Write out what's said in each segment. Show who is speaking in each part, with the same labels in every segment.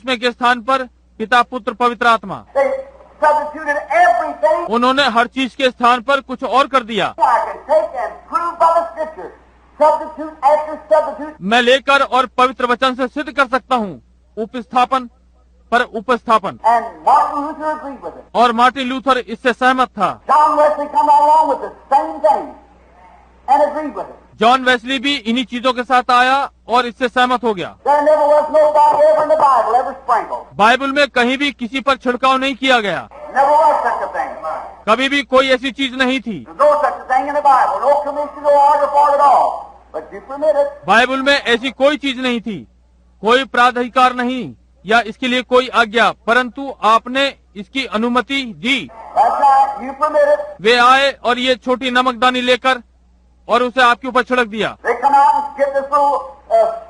Speaker 1: चश्मे के स्थान पर पिता, पुत्र, पवित्र आत्मा।
Speaker 2: They substituted everything.
Speaker 1: उन्होंने हर चीज के स्थान पर कुछ और कर दिया।
Speaker 2: I can take and prove by the Scripture, substitute after substitute.
Speaker 1: मैं लेकर और पवित्र वचन से सिद्ध कर सकता हूँ, उपस्थापन पर उपस्थापन।
Speaker 2: And Martin Luther agreed with it.
Speaker 1: और मार्टिन लूथर इससे सहमत था।
Speaker 2: John Wesley come along with the same thing and agreed with it.
Speaker 1: John Wesley भी इन्हीं चीजों के साथ आया और इससे सहमत हो गया।
Speaker 2: There never was nobody ever in the Bible ever sprinkled.
Speaker 1: Bible में कहीं भी किसी पर छिड़काव नहीं किया गया।
Speaker 2: Never was such a thing.
Speaker 1: कभी भी कोई ऐसी चीज नहीं थी।
Speaker 2: There's no such a thing in the Bible. No commission, no order for it at all. But you permit it.
Speaker 1: Bible में ऐसी कोई चीज नहीं थी, कोई प्राधिकार नहीं या इसके लिए कोई आज्ञा, परंतु आपने इसकी अनुमति दी।
Speaker 2: That's right. You permit it.
Speaker 1: वे आए और ये छोटी नमकदानी लेकर और उसे आपके ऊपर छिड़क दिया।
Speaker 2: They come out and get this little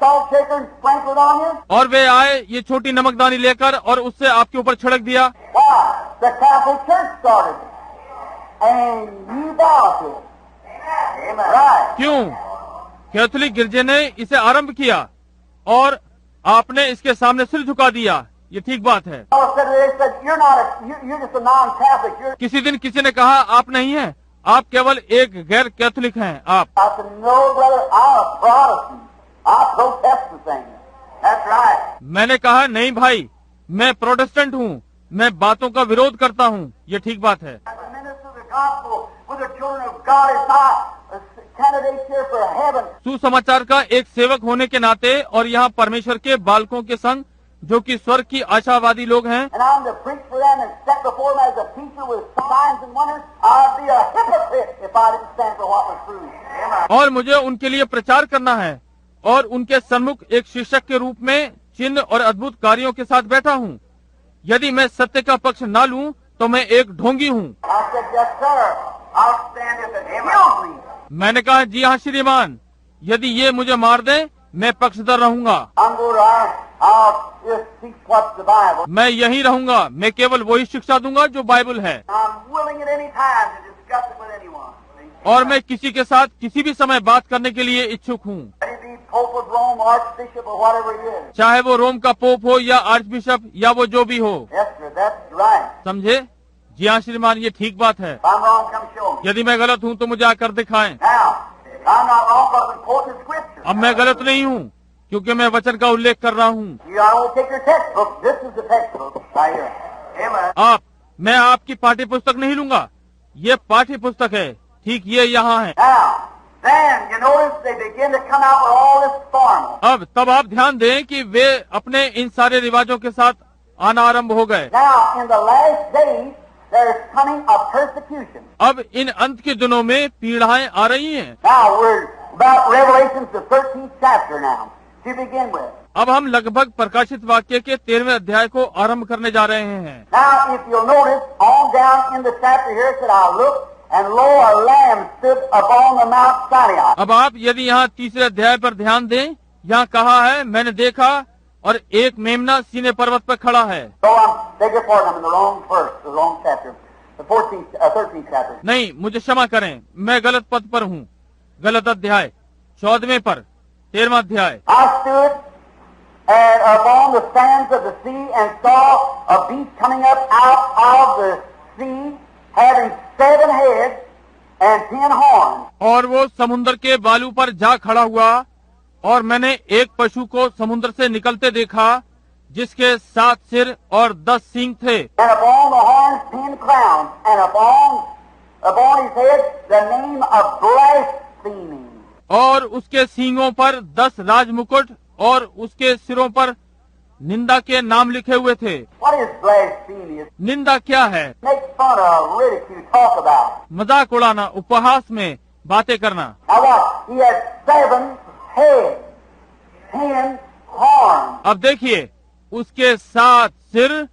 Speaker 2: salt shaker and sprinkle it on you.
Speaker 1: और वे आए ये छोटी नमकदानी लेकर और उससे आपके ऊपर छिड़क दिया।
Speaker 2: Why? The Catholic Church started it. And you bow to it. Amen. Right.
Speaker 1: क्यों? कैथोलिक गिरजे ने इसे आरंभ किया और आपने इसके सामने सिर झुका दिया। ये ठीक बात है।
Speaker 2: They said, you're not you're just a non-Catholic. You're...
Speaker 1: किसी दिन किसी ने कहा आप नहीं हैं, आप केवल एक गैर कैथोलिक हैं। आप
Speaker 2: I said, no, brother, I'm a Protestant. I protest the thing. That's right.
Speaker 1: मैंने कहा नहीं भाई, मैं प्रोटेस्टेंट हूँ, मैं बातों का विरोध करता हूँ। ये ठीक बात है।
Speaker 2: As a minister of the gospel with the children of God is my candidate here for heaven.
Speaker 1: सुसमाचार का एक सेवक होने के नाते और यहाँ परमेश्वर के बालकों के संग जो कि स्वर्ग की आशावादी लोग हैं,
Speaker 2: And I'm to preach for them and step before them as a teacher with signs and wonders. I'd be a hypocrite if I didn't stand for what was true. Amen.
Speaker 1: और मुझे उनके लिए प्रचार करना है और उनके सम्मुख एक शिक्षक के रूप में चिन्ह और अद्भुत कार्यों के साथ बैठा हूँ। यदि मैं सत्य का पक्ष ना लूँ तो मैं एक ढोंगी हूँ।
Speaker 2: I said, yes, sir. I'll stand if it kills me.
Speaker 1: मैंने कहा जी हाँ श्रीमान, यदि ये मुझे मार दे मैं पक्षधर रहूंगा।
Speaker 2: I'm going to, I'll just teach what's the Bible.
Speaker 1: मैं यहीं रहूंगा, मैं केवल वही शिक्षा दूंगा जो बाइबल है।
Speaker 2: I'm willing at any time to discuss it with anyone.
Speaker 1: और मैं किसी के साथ किसी भी समय बात करने के लिए इच्छुक हूँ,
Speaker 2: Let it be Pope of Rome, Archbishop, or whatever he is.
Speaker 1: चाहे वो रोम का पोप हो या आर्च बिशप या वो जो भी हो।
Speaker 2: Yes, sir, that's right.
Speaker 1: समझे? जी हाँ श्रीमान, ये ठीक बात है।
Speaker 2: If I'm wrong, come show me.
Speaker 1: यदि मैं गलत हूँ तो मुझे आकर दिखाएं।
Speaker 2: Now, I'm not wrong because I'm quoting Scripture.
Speaker 1: अब मैं गलत नहीं हूँ क्योंकि मैं वचन का उल्लेख कर रहा हूँ।
Speaker 2: You don't take your textbook. This is the textbook right here. Amen.
Speaker 1: मैं आपकी पाठ्य पुस्तक नहीं लूंगा, ये पाठ्य पुस्तक है। ठीक ये यहाँ है।
Speaker 2: Now, then you notice they begin to come out with all this formal.
Speaker 1: अब तब आप ध्यान दें कि वे अपने इन सारे रिवाजों के साथ आना आरंभ हो गए।
Speaker 2: Now, in the last days, there's coming a persecution.
Speaker 1: अब इन अंत के दिनों में पीड़ाएं आ रही हैं।
Speaker 2: Now, we're about Revelations, the 13th chapter now, to begin with.
Speaker 1: अब हम लगभग प्रकाशित वाक्य के 13वें अध्याय को आरंभ करने जा रहे हैं।
Speaker 2: Now, if you'll notice, on down in the chapter here, it said, I looked, and lo, a lamb stood upon the Mount Sinai.
Speaker 1: अब आप यदि यहाँ तीसरे अध्याय पर ध्यान दें, यहाँ कहा है मैंने देखा और एक मेमना सीने पर्वत पर खड़ा है।
Speaker 2: So beg your pardon, I'm in the wrong verse, the wrong chapter, the 13th chapter.
Speaker 1: नहीं, मुझे क्षमा करें, मैं गलत पद पर हूँ। गलत अध्याय 14वें पर, 13वां अध्याय।
Speaker 2: I stood and upon the sands of the sea and saw a beast coming up out of the sea, having 7 heads and 10 horns.
Speaker 1: और वो समुद्र के बालू पर जा खड़ा हुआ और मैंने एक पशु को समुद्र से निकलते देखा जिसके 7 सिर और 10 सींग थे।
Speaker 2: And upon the horns 10 crowns, and upon his head the name of blasphemy.
Speaker 1: और उसके सींगों पर 10 राजमुकुट और उसके सिरों पर निंदा के नाम लिखे हुए थे।
Speaker 2: What is blasphemy?
Speaker 1: निंदा क्या है?
Speaker 2: Make fun of, ridicule, talk about.
Speaker 1: मजाक उड़ाना, उपहास में बातें करना।
Speaker 2: Now what? He had 7 heads, 10 horns.
Speaker 1: अब देखिए, उसके 7 सिर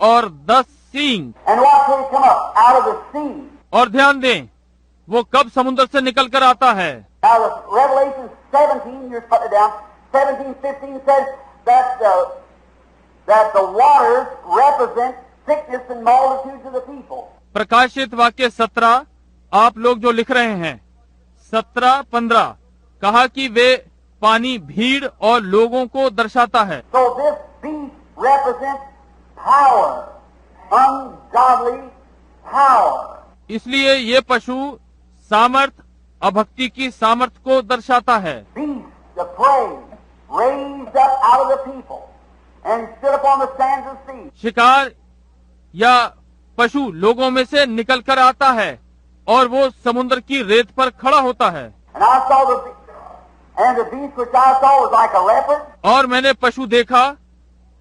Speaker 1: और 10 सींग।
Speaker 2: And watch when he come up out of the sea.
Speaker 1: और ध्यान दें, वो कब समुद्र से निकल कर आता है।
Speaker 2: Now the Revelation 17, you're putting it down, 17, 15 says that the waters represent sickness and multitudes of the people.
Speaker 1: प्रकाशित वाक्य 17 आप लोग जो लिख रहे हैं, 17-15 कहा कि वे पानी भीड़ और लोगों को दर्शाता है।
Speaker 2: So this beast represents power, ungodly power.
Speaker 1: इसलिए ये पशु सामर्थ, अभक्ति की सामर्थ को दर्शाता है।
Speaker 2: Beast, the prey, raised up out of the people and stood upon the sands of the sea.
Speaker 1: शिकार या पशु लोगों में से निकल कर आता है और वो समुद्र की रेत पर खड़ा होता है।
Speaker 2: And the beast which I saw was like a leopard.
Speaker 1: और मैंने पशु देखा,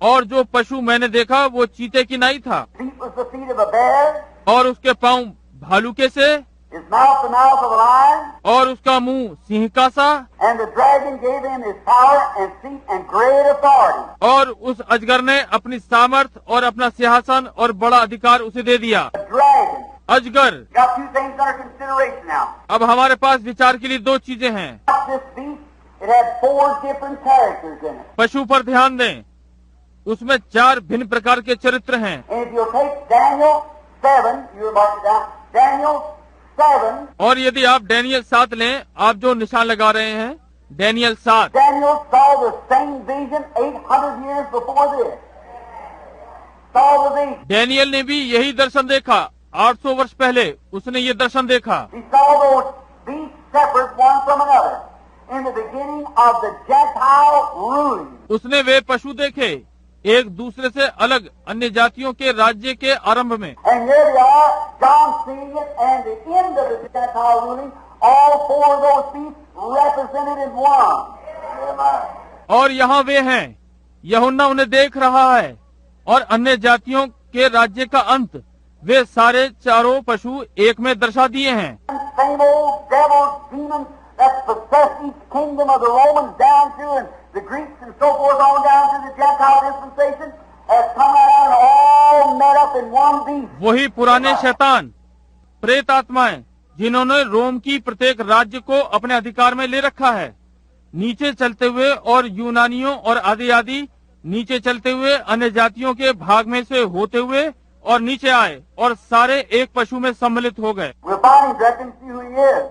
Speaker 1: और जो पशु मैंने देखा वो चीते की नाई था,
Speaker 2: Feet was the feet of a bear.
Speaker 1: और उसके पांव भालू के से,
Speaker 2: His mouth the mouth of a lion.
Speaker 1: और उसका मुंह सिंह का सा।
Speaker 2: And the dragon gave him his power and seat and great authority.
Speaker 1: और उस अजगर ने अपनी सामर्थ और अपना सिंहासन और बड़ा अधिकार उसे दे दिया।
Speaker 2: The dragon.
Speaker 1: अजगर।
Speaker 2: Got two things under consideration now.
Speaker 1: अब हमारे पास विचार के लिए दो चीजें हैं।
Speaker 2: Watch this beast. It had 4 different characters in it.
Speaker 1: पशु पर ध्यान दें, उसमें 4 भिन्न प्रकार के चरित्र हैं।
Speaker 2: And if you'll take Daniel 7, you mark it down. Daniel 7.
Speaker 1: और यदि आप डैनियल 7 लें, आप जो निशान लगा रहे हैं, Daniel 7।
Speaker 2: Daniel saw the same vision 800 years before this. Saw the vision.
Speaker 1: Daniel ने भी यही दर्शन देखा। 800 वर्ष पहले उसने ये दर्शन देखा।
Speaker 2: He saw those beasts separate one from another in the beginning of the Gentile ruling.
Speaker 1: उसने वे पशु देखे एक दूसरे से अलग अन्य जातियों के राज्य के आरंभ में।
Speaker 2: And here they are, John seeing it, and the end of the Gentile ruling, all 4 of those beasts represented in one. Amen.
Speaker 1: और यहाँ वे हैं, यूहन्ना उन्हें देख रहा है, और अन्य जातियों के राज्य का अंत वे सारे 4 पशु एक में दर्शा दिए हैं।
Speaker 2: Same old devils, demons that possess each kingdom of the Romans down through and the Greeks and so forth on down through the Gentile dispensation has come out and all met up in one beast.
Speaker 1: वही पुराने शैतान, प्रेत आत्माएं, जिन्होंने रोम की प्रत्येक राज्य को अपने अधिकार में ले रखा है, नीचे चलते हुए, और यूनानियों और आदि आदि नीचे चलते हुए अन्य जातियों के भाग में से होते हुए और नीचे आए और सारे एक पशु में सम्मिलित हो गए।
Speaker 2: We'll find him, direct him, see who he is.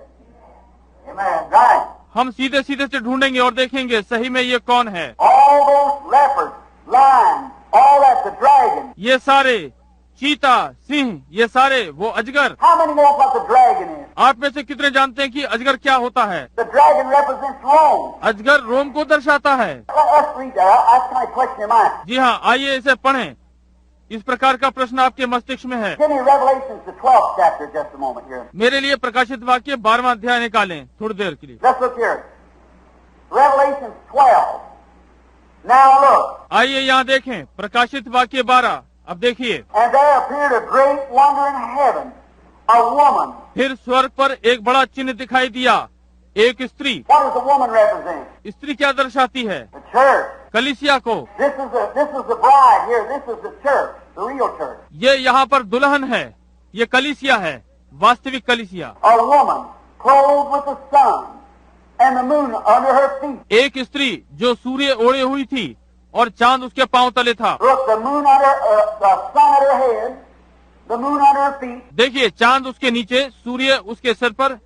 Speaker 2: Amen. Right.
Speaker 1: हम सीधे सीधे से ढूंढेंगे और देखेंगे सही में ये कौन है।
Speaker 2: All those leopards, lions, all that, the dragon.
Speaker 1: ये सारे चीता, सिंह, ये सारे वो अजगर।
Speaker 2: How many know what the dragon is?
Speaker 1: आप में से कितने जानते हैं कि अजगर क्या होता है?
Speaker 2: The dragon represents Rome.
Speaker 1: अजगर रोम को दर्शाता है।
Speaker 2: Let's read that. That's kind of question in mind.
Speaker 1: जी हाँ, आइए इसे पढ़ें। इस प्रकार का प्रश्न आपके मस्तिष्क में है।
Speaker 2: Give me Revelations, the 12th chapter, just a moment here.
Speaker 1: मेरे लिए प्रकाशित वाक्य 12वां अध्याय निकालें थोड़ी देर के लिए।
Speaker 2: Let's look here. Revelations 12. Now look.
Speaker 1: आइए यहाँ देखें, प्रकाशित वाक्य 12। अब देखिए।
Speaker 2: And there appeared a great wonder in heaven, a woman.
Speaker 1: फिर स्वर्ग पर एक बड़ा चिन्ह दिखाई दिया, एक स्त्री।
Speaker 2: What does the woman represent?
Speaker 1: स्त्री क्या दर्शाती है?
Speaker 2: The church.
Speaker 1: कलीसिया को।
Speaker 2: This is the bride here. This is the church, the real church.
Speaker 1: ये यहाँ पर दुल्हन है, ये कलीसिया है, वास्तविक कलीसिया।
Speaker 2: A woman clothed with the sun and the moon under her feet.
Speaker 1: एक स्त्री जो सूर्य ओढ़े हुई थी और चांद उसके पांव तले था।
Speaker 2: Look, the sun at her head, the moon under her feet.
Speaker 1: देखिए, चांद उसके नीचे, सूर्य उसके सिर पर,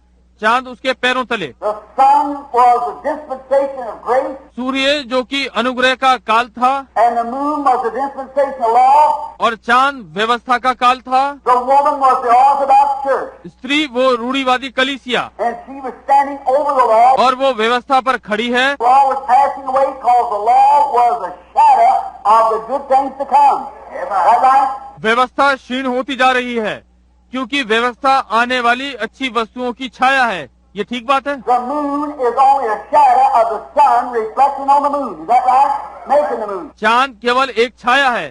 Speaker 1: चांद उसके पैरों तले।
Speaker 2: The sun was the dispensation of grace.
Speaker 1: सूर्य जो कि अनुग्रह का काल था,
Speaker 2: And the moon was the dispensation of law.
Speaker 1: और चांद व्यवस्था का काल था।
Speaker 2: The woman was the Orthodox church.
Speaker 1: स्त्री वो रूढ़िवादी कलीसिया,
Speaker 2: And she was standing over the law.
Speaker 1: और वो व्यवस्था पर खड़ी है।
Speaker 2: The law was passing away because the law was a shadow of the good things to come. Is that right?
Speaker 1: व्यवस्था क्षीण होती जा रही है क्योंकि व्यवस्था आने वाली अच्छी वस्तुओं की छाया है। ये ठीक बात है।
Speaker 2: The moon is only a shadow of the sun reflecting on the moon. Is that right? Making the moon.
Speaker 1: चांद केवल एक छाया है,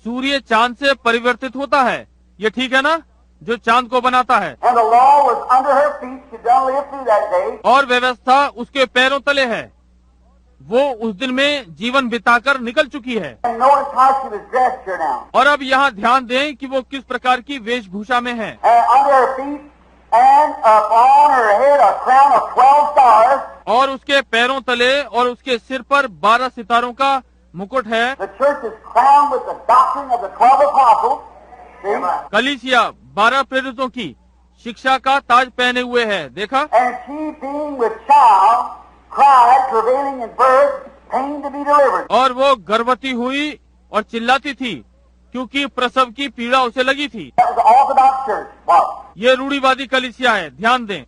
Speaker 1: सूर्य चांद से परिवर्तित होता है। ये ठीक है ना, जो चांद को बनाता है।
Speaker 2: And the law was under her feet. She done live through that day.
Speaker 1: और व्यवस्था उसके पैरों तले है, वो उस दिन में जीवन बिताकर निकल चुकी है।
Speaker 2: And notice how she was dressed here now.
Speaker 1: और अब यहाँ ध्यान दें कि वो किस प्रकार की वेशभूषा में है।
Speaker 2: And under her feet and upon her head a crown of 12 stars.
Speaker 1: और उसके पैरों तले और उसके सिर पर 12 सितारों का मुकुट है।
Speaker 2: The church is crowned with the doctrine of the 12 apostles. See?
Speaker 1: कलीसिया 12 प्रेरितों की शिक्षा का ताज पहने हुए है। देखा।
Speaker 2: And she being with child cried, travailing in birth, pain to be delivered.
Speaker 1: और वो गर्भवती हुई और चिल्लाती थी क्योंकि प्रसव की पीड़ा उसे लगी थी।
Speaker 2: That was the Orthodox Church, was it?
Speaker 1: ये रूढ़िवादी कलीसिया है, ध्यान दें।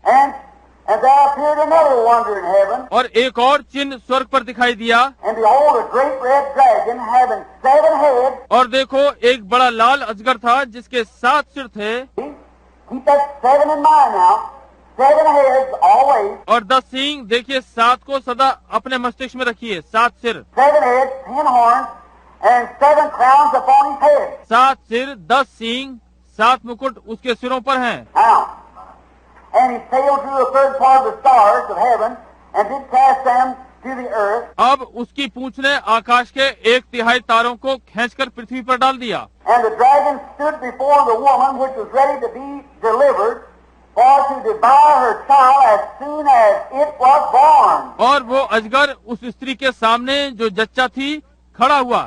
Speaker 2: And there appeared another wonder in heaven,
Speaker 1: और एक और चिन्ह स्वर्ग पर दिखाई दिया,
Speaker 2: and behold, a great red dragon having 7 heads.
Speaker 1: और देखो एक बड़ा लाल अजगर था जिसके 7 सिर थे।
Speaker 2: Keep that 7 in mind now. 7 heads always.
Speaker 1: और 10 सींग, देखिए 7 को सदा अपने मस्तिष्क में रखिए, 7 सिर,
Speaker 2: 7 heads, 10 horns, and 7 crowns upon his head.
Speaker 1: 7 सिर, 10 सींग, 7 मुकुट उसके सिरों पर हैं।
Speaker 2: Now, and he sailed through a third part of the stars of heaven, and did cast them to the earth.
Speaker 1: अब उसकी पूंछ ने आकाश के 1/3 तारों को खींचकर पृथ्वी पर डाल दिया।
Speaker 2: And the dragon stood before the woman which was ready to be delivered, for to devour her child as soon as it was born.
Speaker 1: और वो अजगर उस स्त्री के सामने जो जच्चा थी खड़ा हुआ,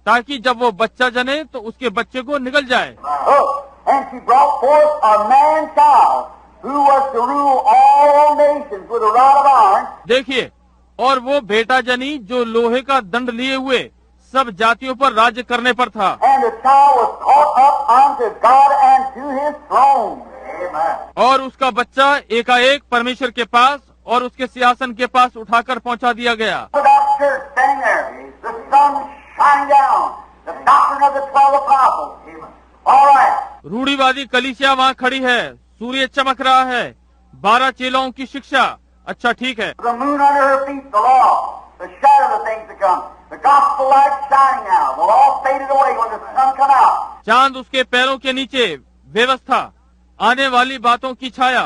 Speaker 1: ताकि जब वो बच्चा जने तो उसके बच्चे को निगल जाए।
Speaker 2: Oh, and she brought forth a man child, who was to rule all nations with a rod of iron.
Speaker 1: देखिए, और वो बेटा जनी जो लोहे का दंड लिए हुए सब जातियों पर राज्य करने पर था।
Speaker 2: And the child was caught up unto God and to his throne. Amen.
Speaker 1: और उसका बच्चा एकाएक परमेश्वर के पास और उसके सिंहासन के पास उठाकर पहुंचा दिया गया।
Speaker 2: Orthodox Church standing there, the sun shining down, the doctrine of the 12 apostles. Amen. All right.
Speaker 1: रूढ़िवादी कलीसिया वहाँ खड़ी है, सूर्य चमक रहा है, 12 चेलों की शिक्षा। अच्छा, ठीक है।
Speaker 2: The moon under her feet, the law, the shadow of the things to come, the gospel light shining now, will all faded away when the sun come out.
Speaker 1: चांद उसके पैरों के नीचे, व्यवस्था, आने वाली बातों की छाया,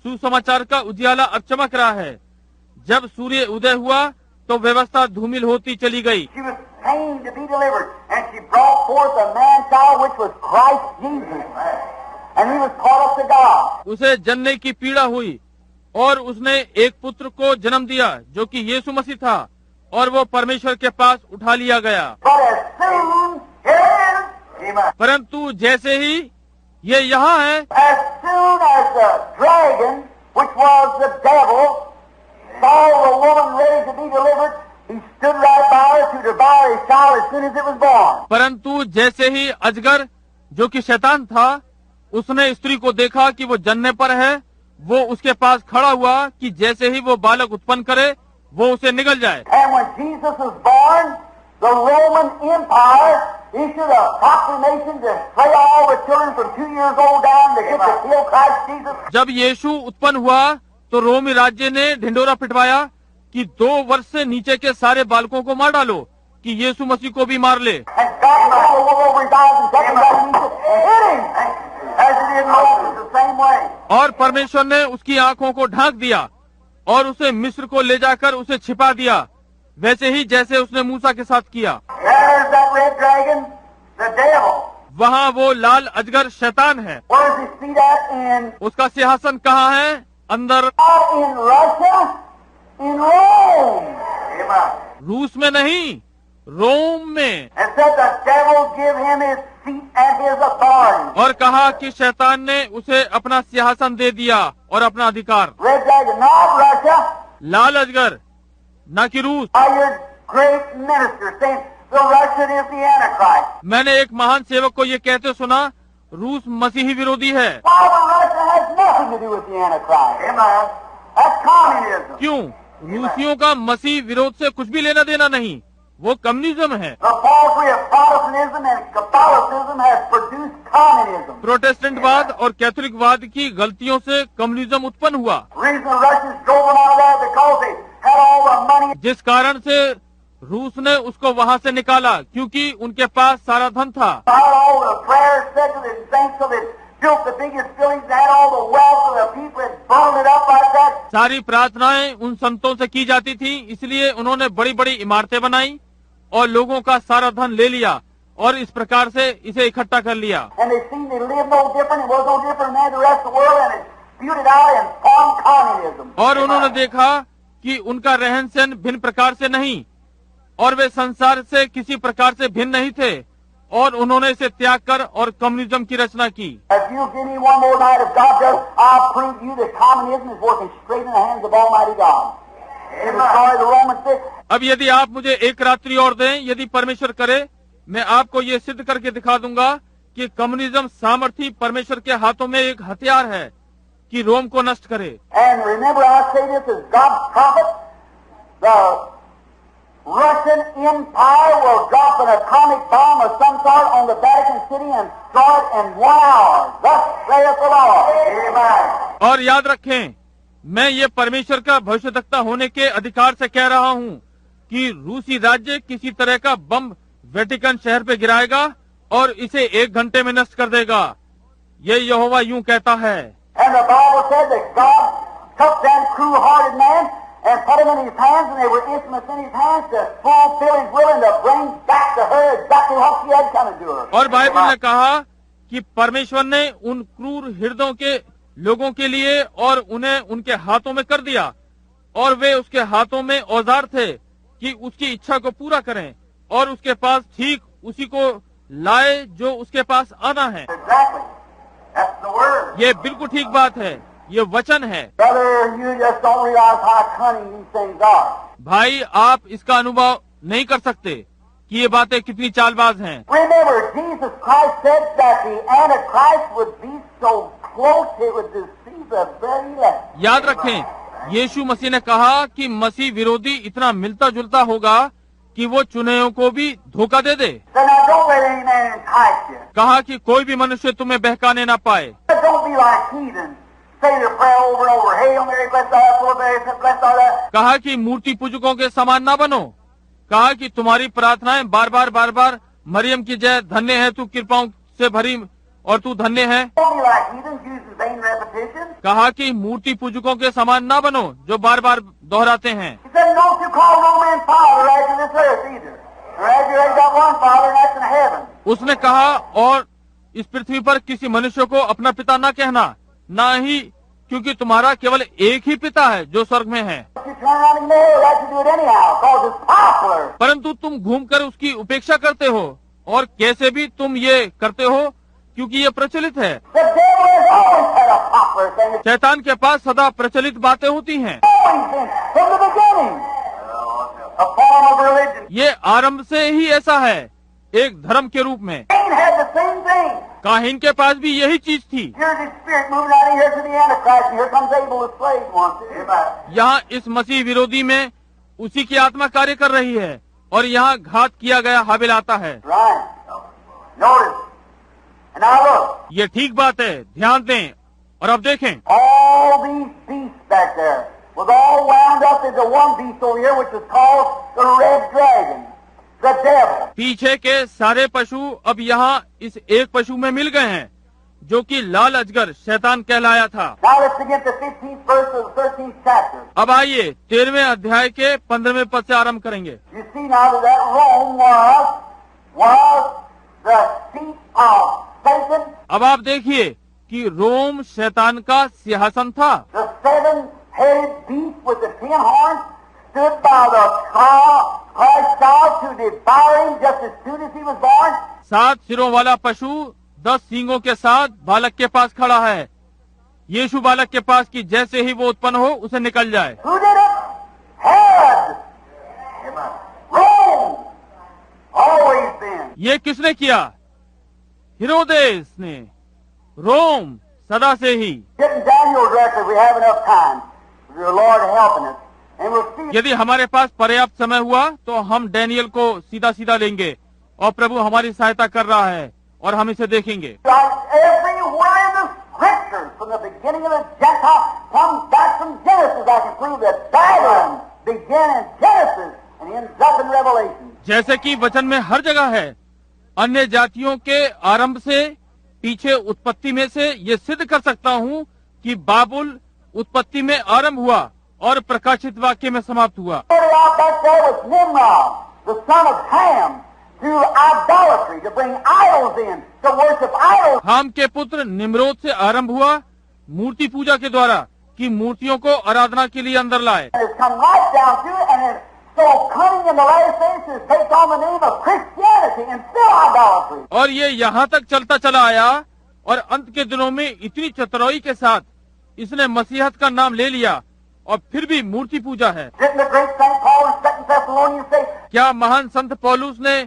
Speaker 1: सुसमाचार का उजियाला अब चमक रहा है। जब सूर्य उदय हुआ तो व्यवस्था धूमिल होती चली गई।
Speaker 2: She was pained to be delivered, and she brought forth a man child which was Christ Jesus, and he was caught up to God.
Speaker 1: उसे जनने की पीड़ा हुई और उसने एक पुत्र को जन्म दिया जो कि यीशु मसीह था, और वो परमेश्वर के पास उठा लिया गया।
Speaker 2: But as soon as,
Speaker 1: परंतु जैसे ही ये यहाँ है,
Speaker 2: as soon as the dragon, which was the devil, saw the woman ready to be delivered, he stood right by her to devour his child as soon as it was born.
Speaker 1: परंतु जैसे ही अजगर जो कि शैतान था, उसने स्त्री को देखा कि वो जन्ने पर है, वो उसके पास खड़ा हुआ कि जैसे ही वो बालक उत्पन्न करे वो उसे निगल जाए।
Speaker 2: And when Jesus was born, the Roman Empire issued a proclamation to slay all the children from 2 years old down to get to kill Christ Jesus.
Speaker 1: जब यीशु उत्पन्न हुआ तो रोमी राज्य ने ढिंडोरा पिटवाया कि 2 वर्ष से नीचे के सारे बालकों को मार डालो कि यीशु मसीह को भी मार ले।
Speaker 2: And God rolled over his eyes and took him and hit him, as he did Moses the same way.
Speaker 1: और परमेश्वर ने उसकी आंखों को ढांक दिया और उसे मिस्र को ले जाकर उसे छिपा दिया, वैसे ही जैसे उसने मूसा के साथ किया।
Speaker 2: There's that red dragon, the devil.
Speaker 1: वहाँ वो लाल अजगर शैतान है।
Speaker 2: Where's his seat at? In
Speaker 1: उसका सिंहासन कहाँ है? अंदर,
Speaker 2: not in Russia, in Rome. Amen.
Speaker 1: रूस में नहीं, रोम में।
Speaker 2: And said the devil give him his seat and his authority.
Speaker 1: और कहा कि शैतान ने उसे अपना सिंहासन दे दिया और अपना अधिकार।
Speaker 2: Red dragon, not Russia.
Speaker 1: लाल अजगर, न कि रूस।
Speaker 2: By your great minister saying the Russian is the Antichrist.
Speaker 1: मैंने एक महान सेवक को ये कहते सुना, रूस मसीही विरोधी है।
Speaker 2: Why, Russia has nothing to do with the Antichrist. Amen. That's communism.
Speaker 1: क्यों? रूसियों का मसीह विरोध से कुछ भी लेना देना नहीं, वो कम्युनिज्म है।
Speaker 2: The falsehood of Protestantism and Catholicism has produced communism.
Speaker 1: प्रोटेस्टेंटवाद और कैथोलिकवाद की गलतियों से कम्युनिज्म उत्पन्न हुआ,
Speaker 2: The reason the Russians drove them out of there because they had all the money.
Speaker 1: जिस कारण से रूस ने उसको वहाँ से निकाला, क्योंकि उनके पास सारा धन था।
Speaker 2: Had all the prayers said to the saints of it, built the biggest buildings, had all the wealth of the people and burned it up like that.
Speaker 1: सारी प्रार्थनाएं उन संतों से की जाती थी, इसलिए उन्होंने बड़ी बड़ी इमारतें बनाई और लोगों का सारा धन ले लिया और इस प्रकार से इसे इकट्ठा कर लिया।
Speaker 2: And they seemed they lived no different, it was no different than the rest of the world, and it spewed it out and formed communism.
Speaker 1: और उन्होंने देखा कि उनका रहन सहन भिन्न प्रकार से नहीं और वे संसार से किसी प्रकार से भिन्न नहीं थे, और उन्होंने इसे त्याग कर और कम्युनिज्म की रचना की।
Speaker 2: If you give me one more night, if God does, I'll prove to you that communism is working straight in the hands of Almighty God. It destroyed the Roman system.
Speaker 1: अब यदि आप मुझे एक रात्रि और दें, यदि परमेश्वर करे, मैं आपको ये सिद्ध करके दिखा दूंगा कि कम्युनिज्म सामर्थी परमेश्वर के हाथों में एक हथियार है कि रोम को नष्ट करे।
Speaker 2: And remember, I say this as God's prophet, the Russian Empire will drop an atomic bomb of some sort on the Vatican City and destroy it in 1 hour. Thus saith the Lord. Amen.
Speaker 1: और याद रखें, मैं ये परमेश्वर का भविष्यद्वक्ता होने के अधिकार से कह रहा हूँ कि रूसी राज्य किसी तरह का बम वेटिकन शहर पे गिराएगा और इसे 1 घंटे में नष्ट कर देगा। ये यहोवा यूं कहता है।
Speaker 2: And the Bible said that God took that cruel-hearted man and put him in his hands, and they were instruments in his hands to fulfill his will and to bring back to her exactly what she had come to do her.
Speaker 1: और Bible ने कहा कि परमेश्वर ने उन क्रूर हृदयों के लोगों के लिए और उन्हें उनके हाथों में कर दिया, और वे उसके हाथों में औजार थे कि उसकी इच्छा को पूरा करें और उसके पास ठीक उसी को लाए जो उसके पास आना है।
Speaker 2: Exactly. That's the word.
Speaker 1: ये बिल्कुल ठीक बात है, ये वचन है।
Speaker 2: Brother, you just don't realize how cunning these things are.
Speaker 1: भाई, आप इसका अनुभव नहीं कर सकते कि ये बातें कितनी चालबाज हैं।
Speaker 2: Remember, Jesus Christ said that the Antichrist would be so close it would deceive the very elect.
Speaker 1: याद रखें, यीशु मसीह ने कहा कि मसीह विरोधी इतना मिलता जुलता होगा कि वो चुनेयों को भी धोखा दे दे।
Speaker 2: So now don't let any man entice you.
Speaker 1: कहा कि कोई भी मनुष्य तुम्हें बहकाने ना पाए।
Speaker 2: Don't be like heathens. Say the prayer over and over. Hail Mary, blessed art thou, full of grace, blessed art thou.
Speaker 1: कहा कि मूर्ति पूजकों के समान ना बनो। कहा कि तुम्हारी प्रार्थनाएं बार बार मरियम की जय, धन्य है तू कृपाओं से भरी और तू धन्य है।
Speaker 2: Don't be like heathens, using vain repetition.
Speaker 1: कहा कि मूर्ति पूजकों के समान ना बनो जो बार दोहराते हैं।
Speaker 2: He said, don't you call no man father after this earth either. For as you got one father, and that's in heaven.
Speaker 1: उसने कहा, और इस पृथ्वी पर किसी मनुष्य को अपना पिता न कहना, ना ही क्योंकि तुम्हारा केवल एक ही पिता है जो स्वर्ग में है।
Speaker 2: You turn around and marry, let you do it anyhow, because it's popular.
Speaker 1: परंतु तुम घूमकर उसकी उपेक्षा करते हो, और कैसे भी तुम ये करते हो क्योंकि ये प्रचलित है।
Speaker 2: The devil has always had a popular thing. It's
Speaker 1: शैतान के पास सदा प्रचलित बातें होती हैं।
Speaker 2: always been, from the beginning, a form of religion.
Speaker 1: ये आरंभ से ही ऐसा है, एक धर्म के रूप में।
Speaker 2: Cain had the same thing.
Speaker 1: काहीन के पास भी यही चीज थी।
Speaker 2: Here's his spirit moving out of here to the Antichrist, and here comes Abel, the slave one. Amen.
Speaker 1: यहाँ इस मसीह विरोधी में उसी की आत्मा कार्य कर रही है, और यहाँ घात किया गया हाबिल आता है।
Speaker 2: Right. Notice. And now look.
Speaker 1: ये ठीक बात है, ध्यान दें और अब देखें।
Speaker 2: All these beasts back there was all wound up into one beast over here, which is called the Red Dragon, the devil.
Speaker 1: पीछे के सारे पशु अब यहाँ इस एक पशु में मिल गए हैं, जो कि लाल अजगर शैतान कहलाया था।
Speaker 2: Now let's begin the 15th verse of the 13th chapter.
Speaker 1: अब आइए 13वें अध्याय के 15वें पद से आरंभ करेंगे।
Speaker 2: You see now that Rome was the seat of Satan.
Speaker 1: अब आप देखिए कि रोम शैतान का सिंहासन था।
Speaker 2: The seven-headed beast with the 10 horns stood by the Christ child to devour him just as soon as he was born.
Speaker 1: 7 सिरों वाला पशु 10 सींगों के साथ बालक के पास खड़ा है। यीशु बालक के पास कि जैसे ही वो उत्पन्न हो उसे निकल जाए।
Speaker 2: Who did it? Herod. Rome. Always been.
Speaker 1: ये किसने किया? हेरोदेस ने। रोम सदा से ही।
Speaker 2: Get in Daniel's record, we have enough time. With the Lord helping us. And we'll see.
Speaker 1: यदि हमारे पास पर्याप्त समय हुआ तो हम डैनियल को सीधा लेंगे, और प्रभु हमारी सहायता कर रहा है और हम इसे देखेंगे।
Speaker 2: Like everywhere in the scriptures, from the beginning of the Gentile, come back from Genesis, I can prove that Babylon began in Genesis and ends up in Revelation.
Speaker 1: जैसे कि वचन में हर जगह है, अन्य जातियों के आरंभ से पीछे उत्पत्ति में से ये सिद्ध कर सकता हूँ कि बाबुल उत्पत्ति में आरंभ हुआ और प्रकाशित वाक्य में समाप्त हुआ।
Speaker 2: Started out back there with Nimrod, the son of Ham, through idolatry, to bring idols in, to worship idols.
Speaker 1: हाम के पुत्र निम्रोद से आरंभ हुआ मूर्ति पूजा के द्वारा, कि मूर्तियों को आराधना के लिए अंदर लाए।
Speaker 2: And it's come right down through it, and it's so cunning in the last days to take on the name of Christianity and still idolatry.
Speaker 1: और ये यहाँ तक चलता चला आया, और अंत के दिनों में इतनी चतुराई के साथ इसने मसीहत का नाम ले लिया, और फिर भी मूर्ति पूजा है।
Speaker 2: Didn't the great Saint Paul in 2 Thessalonians say,
Speaker 1: क्या महान संत पौलुस ने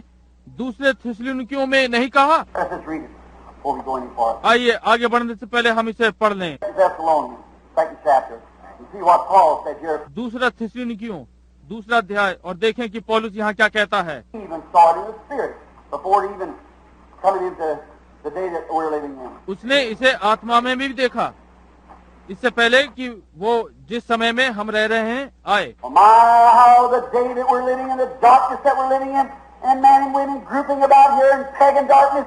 Speaker 1: दूसरे थिस्सलुनीकियों में नहीं कहा?
Speaker 2: Let's just read it before we go any farther.
Speaker 1: आइए आगे बढ़ने से पहले हम इसे पढ़ लें।
Speaker 2: Thessalonians, 2nd chapter, and see what Paul said here.
Speaker 1: दूसरा थिस्सलुनीकियों, दूसरा अध्याय, और देखें कि पौलुस यहाँ क्या कहता है।
Speaker 2: He even saw it in the Spirit before it even coming into the day that we're living in.
Speaker 1: उसने इसे आत्मा में भी देखा, इससे पहले कि वो जिस समय में हम रह रहे हैं आए।
Speaker 2: Oh my, how the day that we're living in, the darkness that we're living in, and men and women grouping about here in pagan darkness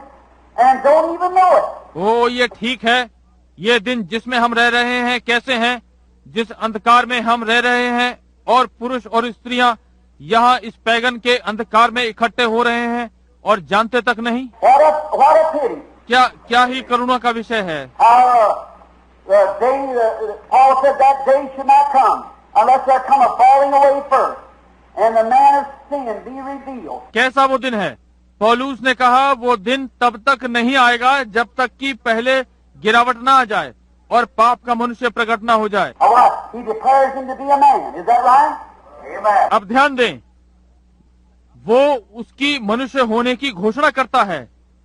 Speaker 2: and don't even know it.
Speaker 1: ओ ये ठीक है, ये दिन जिसमें हम रह रहे हैं कैसे हैं, जिस अंधकार में हम रह रहे हैं, और पुरुष और स्त्रियां यहाँ इस पैगन के अंधकार में इकट्ठे हो रहे हैं और जानते तक नहीं।
Speaker 2: What a pity.
Speaker 1: क्या ही करुणा का विषय है।
Speaker 2: The day, Paul said that day should not come unless there come a falling away first, and the man of sin be revealed.
Speaker 1: कैसा वो दिन है? पौलुस ने कहा वो दिन तब तक नहीं आएगा जब तक कि पहले गिरावट ना आ जाए और पाप का मनुष्य प्रकट ना हो जाए।
Speaker 2: What? He declares him to be a man. Is that right? Amen.
Speaker 1: अब ध्यान दें, वो उसकी मनुष्य होने की घोषणा करता है।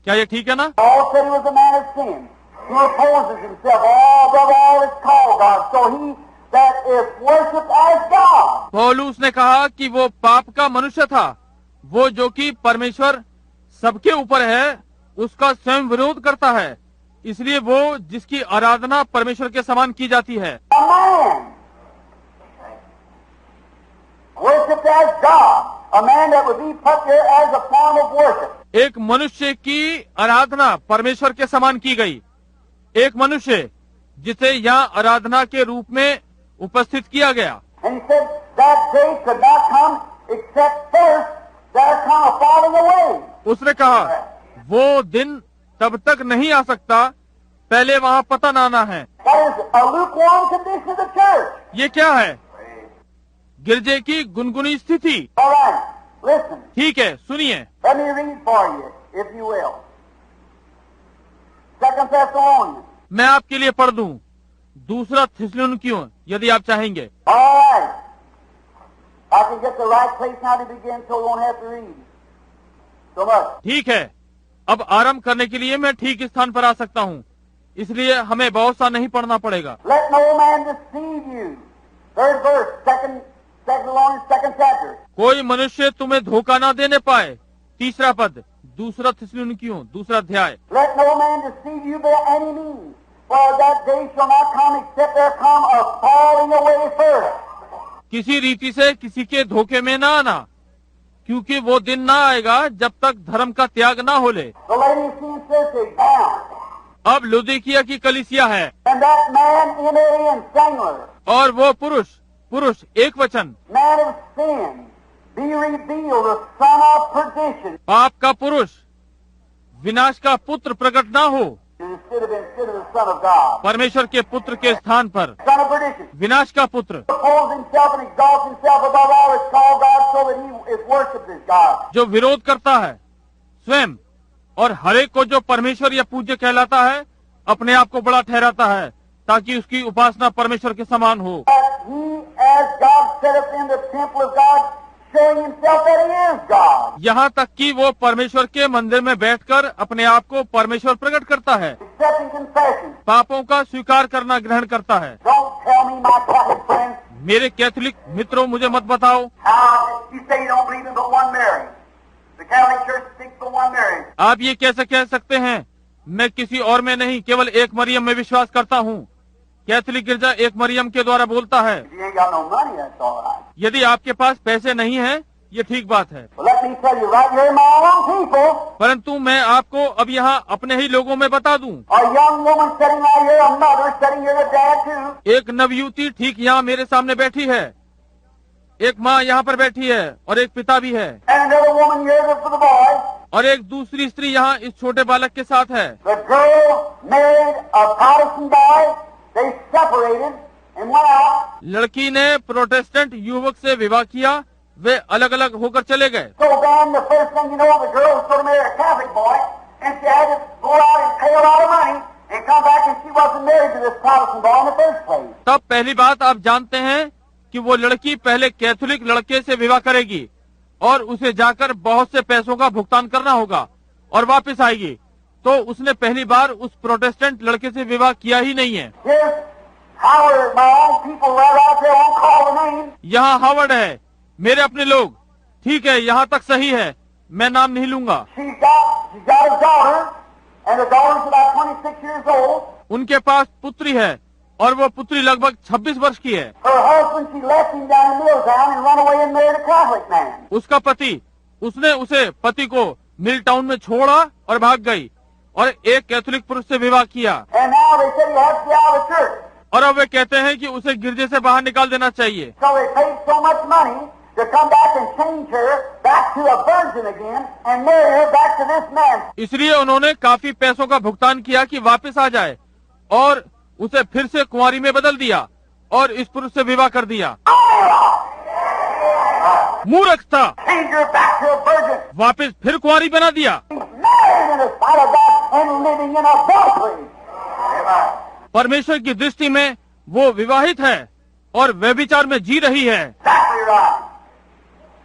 Speaker 1: क्या ये ठीक है ना?
Speaker 2: Paul said he was a man of sin. He opposes himself all above all is called God. So he that is worshipped as God.
Speaker 1: पौलुस ने कहा कि वो पाप का मनुष्य था, वो जो कि परमेश्वर सबके ऊपर है उसका स्वयं विरोध करता है, इसलिए वो जिसकी आराधना परमेश्वर के समान की जाती है।
Speaker 2: A man worshipped as God. A man that would be put there as a form of worship.
Speaker 1: एक मनुष्य की आराधना परमेश्वर के समान की गई, एक मनुष्य जिसे यहाँ आराधना के रूप में उपस्थित किया गया।
Speaker 2: And he said that day could not come except first there come a falling away.
Speaker 1: उसने कहा वो दिन तब तक नहीं आ सकता, पहले वहाँ पतन आना है।
Speaker 2: That is a lukewarm condition of the church.
Speaker 1: ये क्या है? गिरजे की गुनगुनी स्थिति।
Speaker 2: All right, listen.
Speaker 1: ठीक है, सुनिए।
Speaker 2: Let me read for you, if you will. 2 Thessalonians.
Speaker 1: मैं आपके लिए पढ़ दूं दूसरा थिस्सलुनीकियों, यदि आप चाहेंगे।
Speaker 2: All right. I can get the right place now to begin so we won't have to read so much.
Speaker 1: ठीक है, अब आरंभ करने के लिए मैं ठीक स्थान पर आ सकता हूँ, इसलिए हमें बहुत सा नहीं पढ़ना पड़ेगा।
Speaker 2: Let no man deceive you. Third verse, 2 Thessalonians, 2nd chapter.
Speaker 1: कोई मनुष्य तुम्हें धोखा ना देने पाए, तीसरा पद, दूसरा थिस्सलुनीकियों, दूसरा अध्याय।
Speaker 2: Let no man deceive you by any means, for that day shall not come except there come a falling away first.
Speaker 1: किसी रीति से किसी के धोखे में ना आना, क्योंकि वो दिन ना आएगा जब तक धर्म का त्याग ना हो ले।
Speaker 2: The Laodicean church is bound,
Speaker 1: अब लुदिकिया की कलीसिया है,
Speaker 2: and that man in in singular,
Speaker 1: और वो पुरुष एक वचन,
Speaker 2: man of sin, be revealed, the son of perdition.
Speaker 1: पाप का पुरुष, विनाश का पुत्र प्रकट ना हो,
Speaker 2: Instead of the son of God,
Speaker 1: परमेश्वर के पुत्र के स्थान पर
Speaker 2: son of perdition.
Speaker 1: विनाश का पुत्र,
Speaker 2: Oppose himself and exalts himself above all is called God, so that he is worshipped as God.
Speaker 1: जो विरोध करता है स्वयं और हरेक को जो परमेश्वर या पूज्य कहलाता है अपने आप को बड़ा ठहराता है, ताकि उसकी उपासना परमेश्वर के समान हो।
Speaker 2: That he, as God set up in the temple of God, showing himself that he is God.
Speaker 1: यहाँ तक कि वो परमेश्वर के मंदिर में बैठकर अपने आप को परमेश्वर प्रकट करता है,
Speaker 2: Accepting confession.
Speaker 1: पापों का स्वीकार करना ग्रहण करता है।
Speaker 2: Don't tell me, my Catholic friends,
Speaker 1: मेरे कैथोलिक मित्रों, मुझे मत बताओ,
Speaker 2: how you say you don't believe in but one Mary. The Catholic Church sticks to one Mary.
Speaker 1: आप ये कैसे कह सकते हैं मैं किसी और में नहीं केवल एक मरियम में विश्वास करता हूँ। कैथोलिक गिरजा एक मरियम के द्वारा बोलता है।
Speaker 2: If you ain't got no money, that's all right.
Speaker 1: यदि आपके पास पैसे नहीं हैं, ये ठीक बात है,
Speaker 2: Well, let me tell you right here, my own people,
Speaker 1: परंतु मैं आपको अब यहाँ अपने ही लोगों में बता दूं,
Speaker 2: a young woman sitting right here, a mother sitting here, a dad too.
Speaker 1: एक नवयुवती ठीक यहाँ मेरे सामने बैठी है, एक माँ यहाँ पर बैठी है और एक पिता भी है,
Speaker 2: And another woman here for the boy.
Speaker 1: और एक दूसरी स्त्री यहाँ इस छोटे बालक के साथ है।
Speaker 2: The girl married a Protestant boy. They separated and went out.
Speaker 1: लड़की ने प्रोटेस्टेंट युवक से विवाह किया, वे अलग अलग होकर चले गए।
Speaker 2: So then the first thing you know, the girl was going to marry a Catholic boy, and she had to go out and pay a lot of money and come back, and she wasn't married to this Protestant boy in the first place.
Speaker 1: तब पहली बात आप जानते हैं कि वो लड़की पहले कैथोलिक लड़के से विवाह करेगी और उसे जाकर बहुत से पैसों का भुगतान करना होगा और वापस आएगी। तो उसने पहली बार उस प्रोटेस्टेंट लड़के से विवाह किया ही नहीं है।
Speaker 2: Howard, my own people right out there won't call the name.
Speaker 1: यहाँ हावर्ड है, मेरे अपने लोग। ठीक है, यहाँ तक सही है, मैं नाम नहीं लूंगा।
Speaker 2: She's got a daughter, and the daughter's about 26 years old.
Speaker 1: उनके पास पुत्री है और वो पुत्री लगभग 26 वर्ष की है।
Speaker 2: Her husband, she left him down in Milltown and run away and married a Catholic man.
Speaker 1: उसका पति, उसने उसे पति को मिल टाउन में छोड़ा और भाग गई और एक कैथोलिक पुरुष से विवाह किया।
Speaker 2: And now they said he has to be out of the church.
Speaker 1: और अब वे कहते हैं कि उसे गिरजे से बाहर निकाल देना चाहिए।
Speaker 2: So they paid so much money to come back and change her back to a virgin again and marry her back to this man.
Speaker 1: इसलिए उन्होंने काफी पैसों का भुगतान किया कि वापस आ जाए और उसे फिर से कुंवारी में बदल दिया और इस पुरुष से विवाह कर दिया। मूर्ख था,
Speaker 2: Change her back to a virgin.
Speaker 1: वापस फिर कुंवारी बना दिया।
Speaker 2: Married in the sight of God and living in adultery.
Speaker 1: परमेश्वर की दृष्टि में वो विवाहित है और व्यभिचार में जी रही है।
Speaker 2: Exactly right.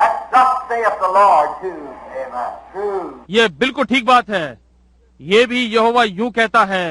Speaker 2: That's thus saith the Lord too. Amen. True.
Speaker 1: ये बिल्कुल ठीक बात है। ये भी यहोवा यूं कहता है,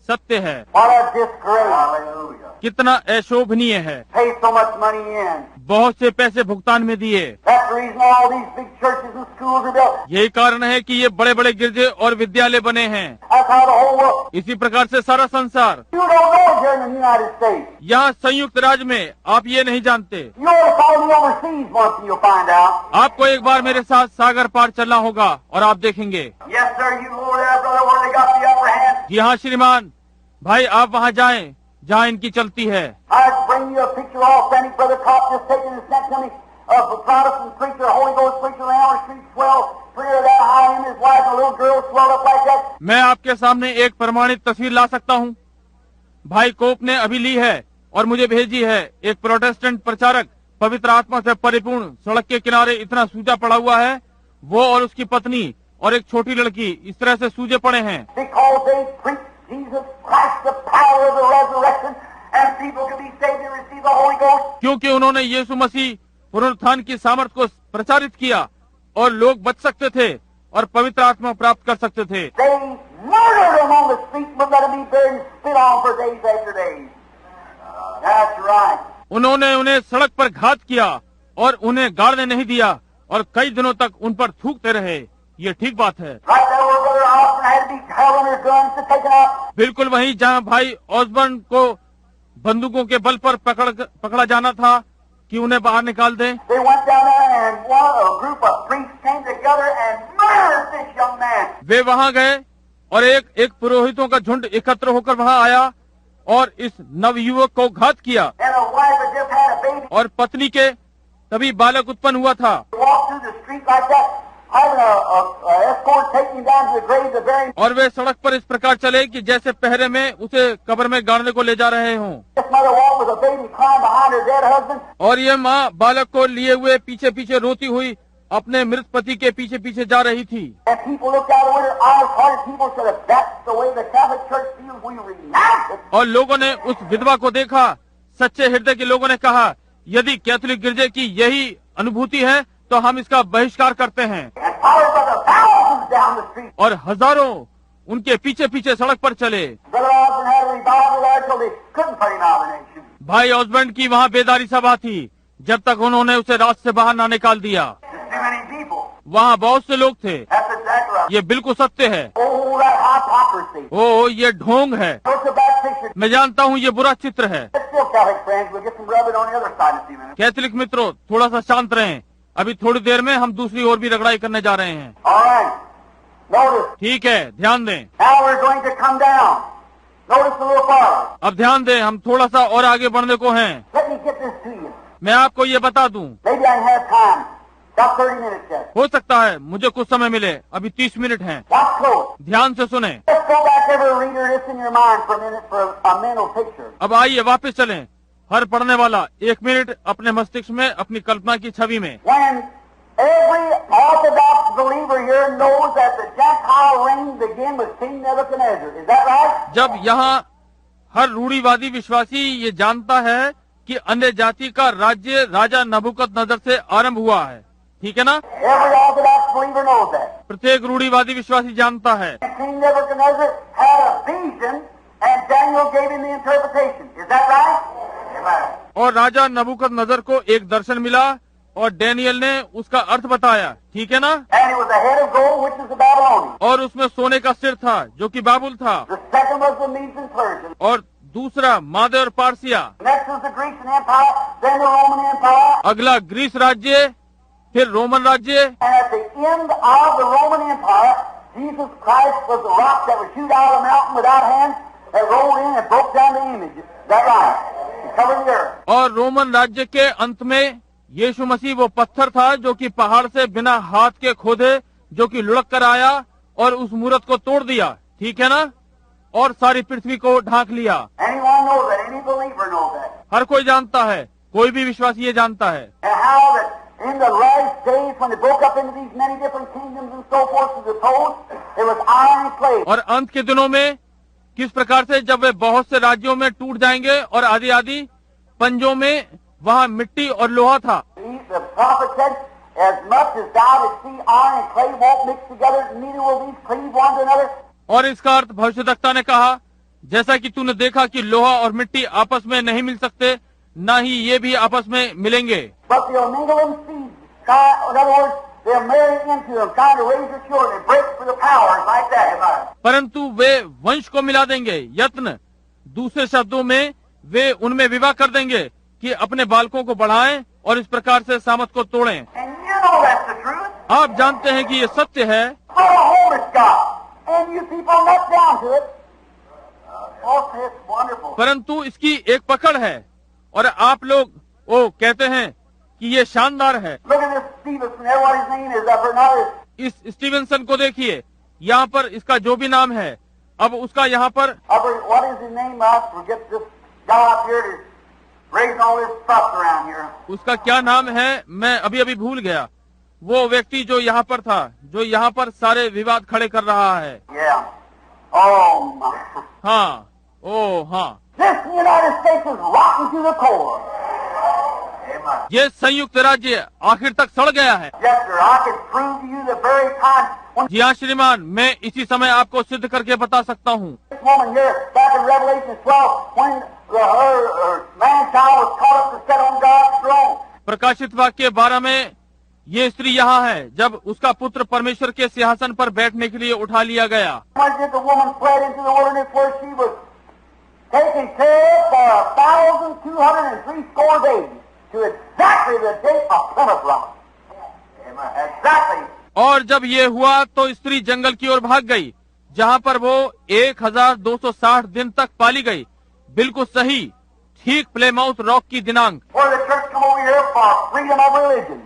Speaker 1: सत्य है।
Speaker 2: What a disgrace. Hallelujah.
Speaker 1: कितना अशोभनीय है।
Speaker 2: Paid so much money in.
Speaker 1: बहुत से पैसे भुगतान में दिए।
Speaker 2: That's the reason all these big churches and schools are built.
Speaker 1: यही कारण है कि ये बड़े बड़े गिरजे और विद्यालय बने हैं।
Speaker 2: That's how the whole world.
Speaker 1: इसी प्रकार से सारा संसार।
Speaker 2: You don't know it here in the United States.
Speaker 1: यहाँ संयुक्त राज्य में आप ये नहीं जानते।
Speaker 2: You ought to follow me overseas once and you'll find out.
Speaker 1: आपको एक बार मेरे साथ सागर पार चलना होगा और आप देखेंगे।
Speaker 2: Yes, sir. You go over there, brother, where they got the upper hand.
Speaker 1: जी हाँ श्रीमान, भाई आप वहाँ जाएं जहाँ इनकी चलती है।
Speaker 2: I bring you a picture of authentic brother Cobb just taking and sent to me of a Protestant preacher, a Holy Ghost preacher around the street, swell, prayer that high, him, his wife, a little girl swelled up like that.
Speaker 1: मैं आपके सामने एक प्रमाणित तस्वीर ला सकता हूँ। भाई कोप ने अभी ली है और मुझे भेजी है। एक प्रोटेस्टेंट प्रचारक पवित्र आत्मा से परिपूर्ण सड़क के किनारे इतना सूजा पड़ा हुआ है, वो और उसकी पत्नी और एक छोटी लड़की इस तरह से सूजे पड़े हैं।
Speaker 2: Because they preach Jesus Christ, the power of the resurrection, and people can be saved and receive the Holy Ghost.
Speaker 1: क्योंकि उन्होंने यीशु मसीह पुनरुत्थान की सामर्थ को प्रचारित किया और लोग बच सकते थे और पवित्र आत्मा प्राप्त कर सकते थे।
Speaker 2: They murdered them on the street, but let them be buried and spit on for days after days. That's right.
Speaker 1: उन्होंने उन्हें सड़क पर घात किया और उन्हें गाड़ने नहीं दिया और कई दिनों तक उन पर थूकते रहे। ये ठीक बात है।
Speaker 2: Right there where Brother Osborne had to be held under guns to take it out.
Speaker 1: बिल्कुल वहीं जहाँ भाई ऑसबर्न को बंदूकों के बल पर पकड़ा जाना था कि उन्हें बाहर निकाल दें।
Speaker 2: They went down there and a group of priests came together and murdered this young man.
Speaker 1: वे वहाँ गए और एक पुरोहितों का झुंड एकत्र होकर वहाँ आया और इस नवयुवक को घात किया।
Speaker 2: And the wife had just had a baby.
Speaker 1: और पत्नी के तभी बालक उत्पन्न हुआ था।
Speaker 2: Walked through the street like that, having a escort taking him down to the grave to bury him.
Speaker 1: और वे सड़क पर इस प्रकार चले कि जैसे पहरे में उसे कब्र में गाड़ने को ले जा रहे हों।
Speaker 2: This mother walked with a baby crying behind her dead husband.
Speaker 1: और ये माँ बालक को लिए हुए पीछे पीछे रोती हुई अपने मृत पति के पीछे पीछे जा rही थी।
Speaker 2: And people looked out the window, honest-hearted people said, if that's the way the Catholic Church feels, we renounce it.
Speaker 1: और लोगों ने उस विधवा को देखा। सच्चे हृदय के लोगों ने कहा, यदि कैथोलिक गिरजे की यही अनुभूति है तो हम इसका बहिष्कार करते हैं।
Speaker 2: And followed by the thousands down the street.
Speaker 1: और हजारों उनके पीछे पीछे सड़क पर चले।
Speaker 2: Brother Osborne had a revival there till they couldn't put him out of the nation.
Speaker 1: भाई ऑसबर्न की वहाँ बेदारी सभा थी जब तक उन्होंने उसे रात से बाहर ना निकाल दिया।
Speaker 2: There's too many people.
Speaker 1: वहाँ बहुत से लोग थे।
Speaker 2: That's exactly right.
Speaker 1: ये बिल्कुल सत्य है।
Speaker 2: Oh, that hypocrisy.
Speaker 1: ओ ये ढोंग है।
Speaker 2: It's a bad picture.
Speaker 1: मैं जानता हूँ ये बुरा चित्र है।
Speaker 2: Let's still Catholic friends. We'll get some rubbing on the other side in a few minutes.
Speaker 1: Catholic मित्रों थोड़ा सा शांत रहें, अभी थोड़ी देर में हम दूसरी ओर भी रगड़ाई करने जा रहे हैं।
Speaker 2: All right. Notice.
Speaker 1: ठीक है, ध्यान दें।
Speaker 2: Now we're going to come down. Notice a little farther.
Speaker 1: अब ध्यान दें, हम थोड़ा सा और आगे बढ़ने को हैं।
Speaker 2: Let me get this to you.
Speaker 1: मैं आपको ये बता दूं,
Speaker 2: Maybe I can have time. Got 30 minutes yet.
Speaker 1: हो सकता है मुझे कुछ समय मिले, अभी 30 मिनट हैं।
Speaker 2: Watch close.
Speaker 1: ध्यान से सुने।
Speaker 2: Let's go back every reader this in your mind for a minute for a mental picture.
Speaker 1: अब आइए वापस चलें। हर पढ़ने वाला 1 मिनट अपने मस्तिष्क में अपनी कल्पना की छवि में।
Speaker 2: When every Orthodox believer here knows that the Gentile reign began with King Nebuchadnezzar. Is that right?
Speaker 1: जब यहाँ हर रूढ़िवादी विश्वासी ये जानता है कि अन्य जाति का राज्य राजा नबूकदनेस्सर से आरंभ हुआ है। ठीक है ना?
Speaker 2: Every Orthodox believer knows that.
Speaker 1: प्रत्येक रूढ़िवादी विश्वासी जानता है।
Speaker 2: King Nebuchadnezzar had a vision, and Daniel gave him the interpretation. Is that right? Amen.
Speaker 1: और राजा नबूकदनेस्सर को एक दर्शन मिला और डैनियल ने उसका अर्थ बताया। ठीक है ना?
Speaker 2: And it was a head of gold, which is the Babylonian.
Speaker 1: और उसमें सोने का सिर था जो कि बाबुल था,
Speaker 2: The second was the Medes and Persians.
Speaker 1: और दूसरा मादे और Parsia.
Speaker 2: Next was the Grecian Empire, then the Roman Empire.
Speaker 1: अगला ग्रीस राज्य, फिर रोमन राज्य।
Speaker 2: And at the end of the Roman Empire, Jesus Christ was the rock that was shoot out of the mountain without hands, that rolled in and broke down the image. Is that right? It covered the earth.
Speaker 1: और Roman राज्य के अंत में यीशु मसीह वो पत्थर था जो कि पहाड़ से बिना हाथ के खोदे, जो कि लुढ़क कर आया और उस मूरत को तोड़ दिया। ठीक है ना? और सारी पृथ्वी को ढांक लिया।
Speaker 2: Anyone knows that? Any believer knows that?
Speaker 1: हर कोई जानता है, कोई भी विश्वासी ये जानता है।
Speaker 2: And how that in the last days, when they broke up into these many different kingdoms and so forth, as opposed, it was iron and clay.
Speaker 1: और अंत के दिनों में किस प्रकार से जब वे बहुत से राज्यों में टूट जाएंगे और आदि आदि पंजों में वहाँ मिट्टी और लोहा था।
Speaker 2: The prophet said, as much as thou didst see iron and clay won't mix together, neither will these cleave one to another.
Speaker 1: और इसका अर्थ भविष्यद्वक्ता ने कहा, जैसा कि तूने देखा कि लोहा और मिट्टी आपस में नहीं मिल सकते, न ही ये भी आपस में मिलेंगे।
Speaker 2: But they'll mingle in seeds. In other words, they'll marry into them, trying to raise their children and break for the powers like that.
Speaker 1: परंतु वे वंश को मिला देंगे, यत्न, दूसरे शब्दों में वे उनमें विवाह कर देंगे कि अपने बालकों को बढ़ाएं और इस प्रकार से सामत को तोड़ें।
Speaker 2: And you know that's the truth.
Speaker 1: आप जानते हैं कि ये सत्य है।
Speaker 2: What a home it's got. And you people nut down to it. Oh, it's wonderful.
Speaker 1: परंतु इसकी एक पकड़ है और आप लोग वो कहते हैं कि ये शानदार है।
Speaker 2: Look at this Stevenson there, what his name is up another.
Speaker 1: इस स्टीवेंसन को देखिए, यहाँ पर इसका जो भी नाम है, अब उसका यहाँ पर
Speaker 2: What is his name? I forget this guy up here that's raising all this stuff around here.
Speaker 1: उसका क्या नाम है, मैं अभी अभी भूल गया। वो व्यक्ति जो यहाँ पर था, जो यहाँ पर सारे विवाद खड़े कर रहा है।
Speaker 2: Yeah. Oh my.
Speaker 1: हाँ, ओ हाँ,
Speaker 2: This United States is rotten to the core.
Speaker 1: ये संयुक्त राज्य आखिर तक सड़ गया है।
Speaker 2: Yes, sir. I could prove to you the very time when
Speaker 1: जी हाँ श्रीमान, मैं इसी समय आपको सिद्ध करके बता सकता हूँ।
Speaker 2: this woman here, back in Revelation 12, when her man-child was caught up to sit on God's throne.
Speaker 1: प्रकाशित वाक्य 12 में ये स्त्री यहाँ है जब उसका पुत्र परमेश्वर के सिंहासन पर बैठने के लिए उठा लिया गया।
Speaker 2: When did the woman fled into the wilderness where she was taken care of for 1,203 days to exactly the date of Plymouth Rock. Exactly.
Speaker 1: और जब ये हुआ तो स्त्री जंगल की ओर भाग गई, जहाँ पर वो 1260 दिन तक पाली गई, बिल्कुल सही, ठीक प्लेमाउथ रॉक की दिनांक,
Speaker 2: Where the church come over here for freedom of religion.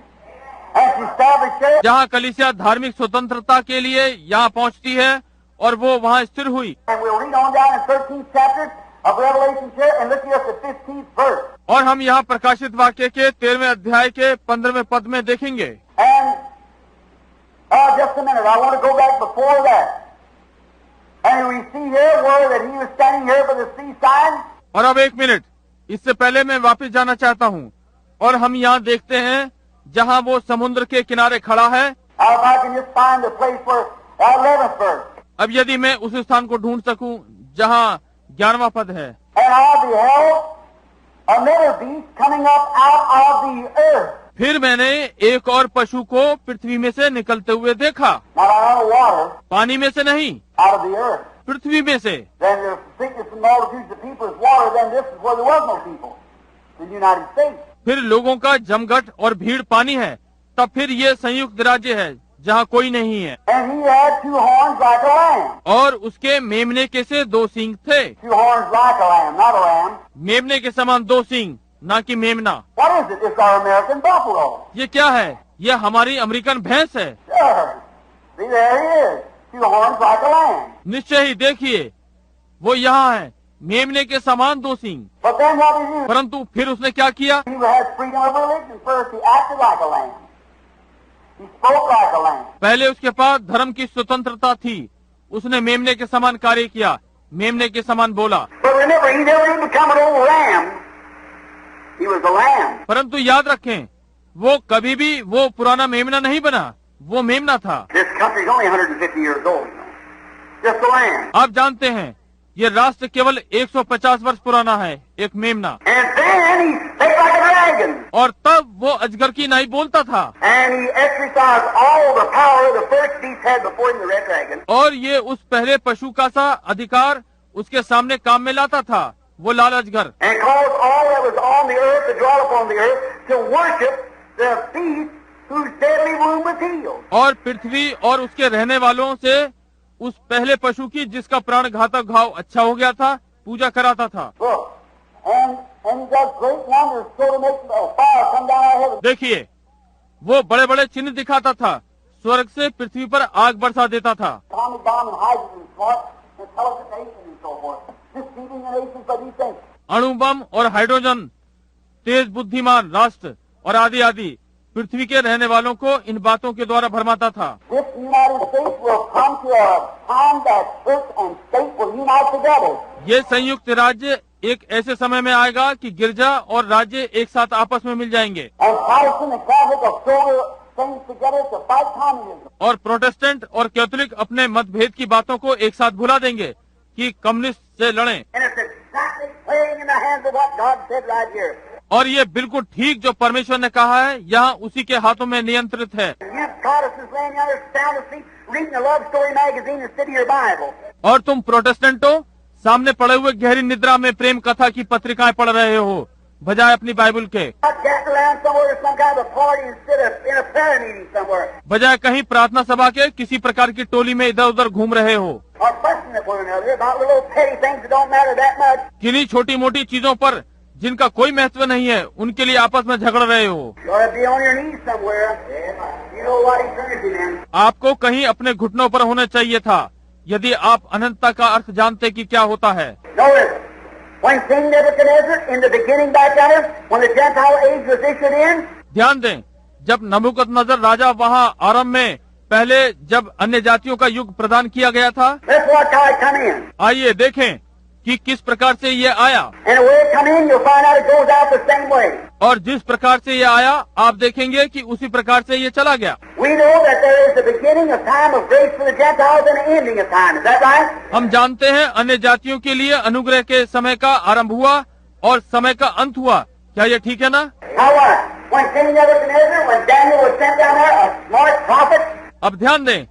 Speaker 2: And she established there.
Speaker 1: जहाँ कलीसिया धार्मिक स्वतंत्रता के लिए यहाँ पहुँचती है और वो वहाँ स्थिर हुई।
Speaker 2: And we'll read on down in 13th chapter of Revelation here and look here at the 15th verse.
Speaker 1: और हम यहाँ प्रकाशित वाक्य के 13वें अध्याय के 15वें पद में देखेंगे।
Speaker 2: And just a minute, I want to go back before that. And we see here where that he was standing here by the seaside.
Speaker 1: और अब एक मिनट, इससे पहले मैं वापस जाना चाहता हूँ और हम यहाँ देखते हैं जहाँ वो समुद्र के किनारे खड़ा है।
Speaker 2: If I can just find the place where 11th verse.
Speaker 1: अब यदि मैं उस स्थान को ढूंढ सकूं जहाँ 11वां पद है।
Speaker 2: And I beheld another beast coming up out of the earth.
Speaker 1: फिर मैंने एक और पशु को पृथ्वी में से निकलते हुए देखा,
Speaker 2: Not out of water,
Speaker 1: पानी में से नहीं,
Speaker 2: out of the earth.
Speaker 1: पृथ्वी में से।
Speaker 2: Then the sickness and multitudes of people is water, then this is where there was no people. The United States.
Speaker 1: फिर लोगों का जमघट और भीड़ पानी है, तब फिर ये संयुक्त राज्य है जहाँ कोई नहीं है।
Speaker 2: And he had 2 horns like a lamb.
Speaker 1: और उसके मेमने के से 2 सींग थे।
Speaker 2: 2 horns like a lamb, not a lamb.
Speaker 1: मेमने के समान 2 सींग, ना कि मेमना।
Speaker 2: What is it? It's our American buffalo.
Speaker 1: ये क्या है? ये हमारी अमेरिकन भैंस है।
Speaker 2: Sure. See, there he is. 2 horns like a lamb.
Speaker 1: निश्चय ही देखिए, वो यहाँ है, मेमने के समान 2 सींग।
Speaker 2: But then what did he do?
Speaker 1: परंतु फिर उसने क्या किया?
Speaker 2: He had freedom of religion first. He acted like a lamb. He spoke like a lamb.
Speaker 1: पहले उसके पास धर्म की स्वतंत्रता थी, उसने मेमने के समान कार्य किया, मेमने के समान बोला।
Speaker 2: But remember, he never even become an old lamb. He was the lamb.
Speaker 1: परंतु याद रखें, वो कभी भी वो पुराना मेमना नहीं बना, वो मेमना था।
Speaker 2: This country is only 150 years old. Just the lamb.
Speaker 1: आप जानते हैं, ये राष्ट्र केवल 150 वर्ष पुराना है, एक मेमना।
Speaker 2: And then he spake like a dragon.
Speaker 1: और तब वो अजगर की नाई बोलता था।
Speaker 2: And he exercised all the power the first beast had before him, the red dragon.
Speaker 1: और ये उस पहले पशु का सा अधिकार उसके सामने काम में लाता था, वो लाल अजगर।
Speaker 2: And caused all that was on the earth to dwell upon the earth to worship the beast whose deadly wound was healed.
Speaker 1: और पृथ्वी और उसके रहने वालों से उस पहले पशु की जिसका प्राण घातक घाव अच्छा हो गया था, पूजा कराता था।
Speaker 2: Look, and he does great wonders so to make fire come down out of heaven.
Speaker 1: देखिए, वो बड़े बड़े चिन्ह दिखाता था, स्वर्ग से पृथ्वी पर आग बरसा देता था।
Speaker 2: Atomic bomb and hydrogen, smart, intelligent nation and so forth. Deceiving the nations by these things.
Speaker 1: अणु बम और हाइड्रोजन, तेज बुद्धिमान राष्ट्र और आदि आदि पृथ्वी के रहने वालों को इन बातों के द्वारा भरमाता था।
Speaker 2: This United States will come to a time that church and state will unite together.
Speaker 1: ये संयुक्त राज्य एक ऐसे समय में आएगा कि गिरजा और राज्य एक साथ आपस में मिल जाएंगे।
Speaker 2: And Protestant and Catholic will throw their things together to fight communism.
Speaker 1: और प्रोटेस्टेंट और कैथोलिक अपने मतभेद की बातों को एक साथ भुला देंगे कि कम्युनिस्ट से लड़ें।
Speaker 2: And it's exactly playing in the hands of what God said right here.
Speaker 1: और ये बिल्कुल ठीक जो परमेश्वर ने कहा है, यहाँ उसी के हाथों में नियंत्रित है।
Speaker 2: You Protestants laying yonder sound asleep, reading a love story magazine instead of your Bible.
Speaker 1: और तुम प्रोटेस्टेंटों सामने पड़े हुए गहरी निद्रा में प्रेम कथा की पत्रिकाएं पढ़ रहे हो, बजाय अपनी बाइबल के।
Speaker 2: Not gassing around somewhere to some kind of a party instead of in a prayer meeting somewhere.
Speaker 1: बजाय कहीं प्रार्थना सभा के किसी प्रकार की टोली में इधर उधर घूम रहे हो।
Speaker 2: Or fussing at one another about little petty things that don't matter that much.
Speaker 1: किन्हीं छोटी मोटी चीजों पर जिनका कोई महत्व नहीं है, उनके लिए आपस में झगड़ रहे हो।
Speaker 2: You ought to be on your knees somewhere. You know what eternity means.
Speaker 1: आपको कहीं अपने घुटनों पर होना चाहिए था, यदि आप अनंतता का अर्थ जानते कि क्या होता है।
Speaker 2: Notice, when King Nebuchadnezzar, in the beginning back there, when the Gentile age was issued in,
Speaker 1: ध्यान दें, जब नबूकदनेस्सर राजा वहाँ आरंभ में पहले जब अन्य जातियों का युग प्रदान किया गया था,
Speaker 2: let's watch how it come in.
Speaker 1: आइए देखें कि किस प्रकार से ये आया।
Speaker 2: And the way it come in, you'll find out it goes out the same way.
Speaker 1: और जिस प्रकार से ये आया, आप देखेंगे कि उसी प्रकार से ये चला गया।
Speaker 2: We know that there is the beginning of time of grace for the Gentiles and the ending of time. Is that right?
Speaker 1: हम जानते हैं अन्य जातियों के लिए अनुग्रह के समय का आरंभ हुआ और समय का अंत हुआ। क्या ये ठीक है ना?
Speaker 2: How was? When King Nebuchadnezzar, when Daniel was sent down there, a smart prophet,
Speaker 1: अब ध्यान दें,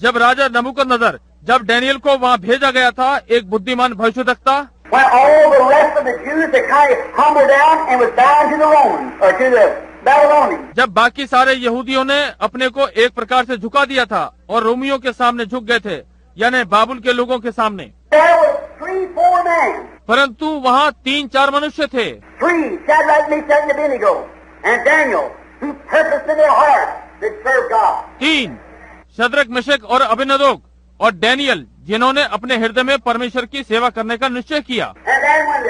Speaker 1: जब राजा नबूकदनेस्सर, जब डैनियल को वहाँ भेजा गया था, एक बुद्धिमान भविष्यद्वक्ता,
Speaker 2: when all the rest of the Jews that kind of humbled down and was bound to the Romans or to the Babylonians.
Speaker 1: जब बाकी सारे यहूदियों ने अपने को एक प्रकार से झुका दिया था और रोमियों के सामने झुक गए थे, यानी बाबुल के लोगों के सामने,
Speaker 2: There was 3-4 men.
Speaker 1: परंतु वहाँ 3-4 मनुष्य थे,
Speaker 2: 3, Shadrach, Meshach, and Abednego, and Daniel, who purposed in their hearts that serve God.
Speaker 1: 3 Shadrach, Meshach और अबेदनगो और डैनियल, जिन्होंने अपने हृदय में परमेश्वर की सेवा करने का निश्चय किया।
Speaker 2: And then when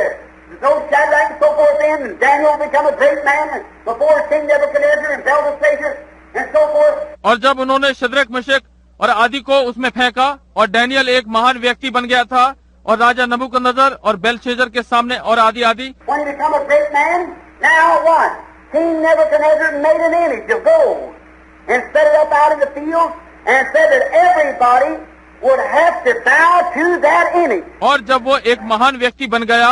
Speaker 2: those Shadrach and so forth in, and Daniel become a great man and before King Nebuchadnezzar and Belteshazzar and so forth.
Speaker 1: और जब उन्होंने शद्रक, मेशक और आदि को उसमें फेंका और डैनियल एक महान व्यक्ति बन गया था और राजा नबूकदनेस्सर और बेलशस्सर के सामने और आदि आदि,
Speaker 2: When he become a great man, now what? King Nebuchadnezzar made an image of gold and set it up out in the field and said that everybody would have to bow to that image.
Speaker 1: और जब वो एक महान व्यक्ति बन गया,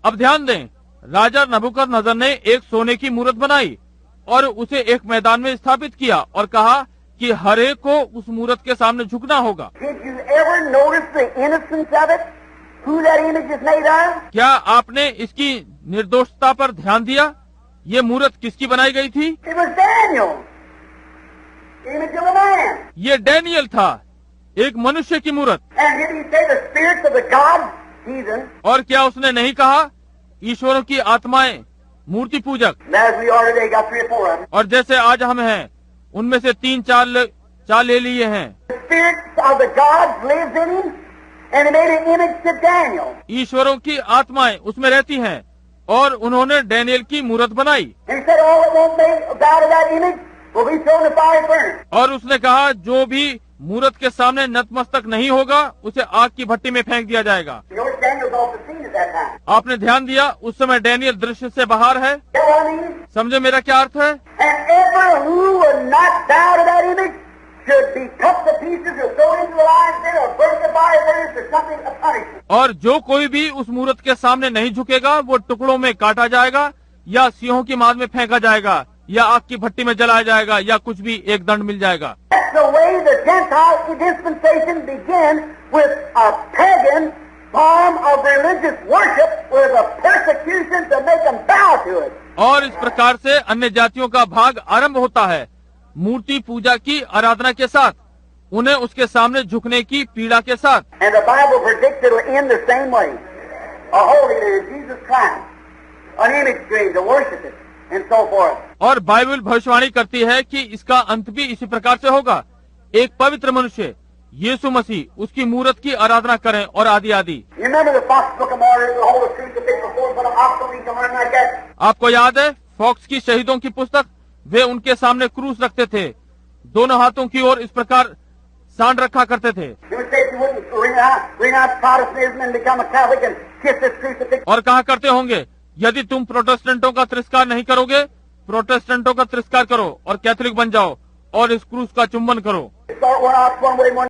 Speaker 1: अब ध्यान दें, राजा नबूकदनेस्सर ने एक सोने की मूर्त बनाई और उसे एक मैदान में स्थापित किया और कहा कि हर एक को उस मूर्त के सामने झुकना होगा।
Speaker 2: Did you ever notice the innocence of it? Who that image is made of?
Speaker 1: क्या आपने इसकी निर्दोषता पर ध्यान दिया? ये मूर्त किसकी बनाई गई थी?
Speaker 2: It was Daniel. Image of a man.
Speaker 1: ये डैनियल था, एक मनुष्य की मूर्त।
Speaker 2: And did he say the spirits of the gods, heathen,
Speaker 1: और क्या उसने नहीं कहा ईश्वरों की आत्माएं मूर्ति पूजक?
Speaker 2: as we are today, got 3 or 4 of them.
Speaker 1: और जैसे आज हम हैं, उनमें से 3-4 ले लिए हैं।
Speaker 2: The spirits of the gods lives in him, and he made an image to Daniel.
Speaker 1: ईश्वरों की आत्माएं उसमें रहती हैं और उन्होंने डैनियल की मूर्त बनाई।
Speaker 2: And he said, all that won't bow to that image will be thrown in the fire furnace.
Speaker 1: और उसने कहा जो भी मूर्त के सामने नतमस्तक नहीं होगा, उसे आग की भट्टी में फेंक दिया जाएगा।
Speaker 2: You know, Daniel's off the scene as at that time.
Speaker 1: आपने ध्यान दिया, उस समय डैनियल दृश्य से बाहर है।
Speaker 2: You know what I mean?
Speaker 1: समझे मेरा क्या अर्थ है?
Speaker 2: And ever who would not bow to that image should be cut to pieces or thrown into the lion's den or burned in fire furnace or something, a punishment.
Speaker 1: और जो कोई भी उस मूर्त के सामने नहीं झुकेगा वो टुकड़ों में काटा जाएगा या सिंहों की मार में फेंका जाएगा या आग की भट्टी में जलाया जाएगा या कुछ भी एक दंड मिल जाएगा।
Speaker 2: That's the way the Gentile dispensation begins, with a pagan form of religious worship with a persecution to make them bow to it.
Speaker 1: और इस प्रकार से अन्य जातियों का भाग आरंभ होता है मूर्ति पूजा की आराधना के साथ, उन्हें उसके सामने झुकने की पीड़ा के साथ।
Speaker 2: And the Bible predicts it will end the same way. A holy man, Jesus Christ, an image graven to worship it, and so forth.
Speaker 1: और बाइबल भविष्यवाणी करती है कि इसका अंत भी इसी प्रकार से होगा। एक पवित्र मनुष्य यीशु मसीह उसकी मूर्त की आराधना करें और आदि आदि।
Speaker 2: You remember the Fox Book of Martyrs, the whole truth that they performed for the obsolete and learn like that?
Speaker 1: आपको याद है फॉक्स की शहीदों की पुस्तक? वे उनके सामने क्रूस रखते थे, दोनों हाथों की ओर इस प्रकार सांड रखा करते थे।
Speaker 2: You would say you wouldn't renounce Protestantism and become a Catholic and kiss this crucifix.
Speaker 1: और कहा करते होंगे, यदि तुम प्रोटेस्टेंटों का तिरस्कार नहीं करोगे, प्रोटेस्टेंटों का तिरस्कार करो और कैथोलिक बन जाओ और इस क्रूस का चुंबन करो।
Speaker 2: Start one off one way, one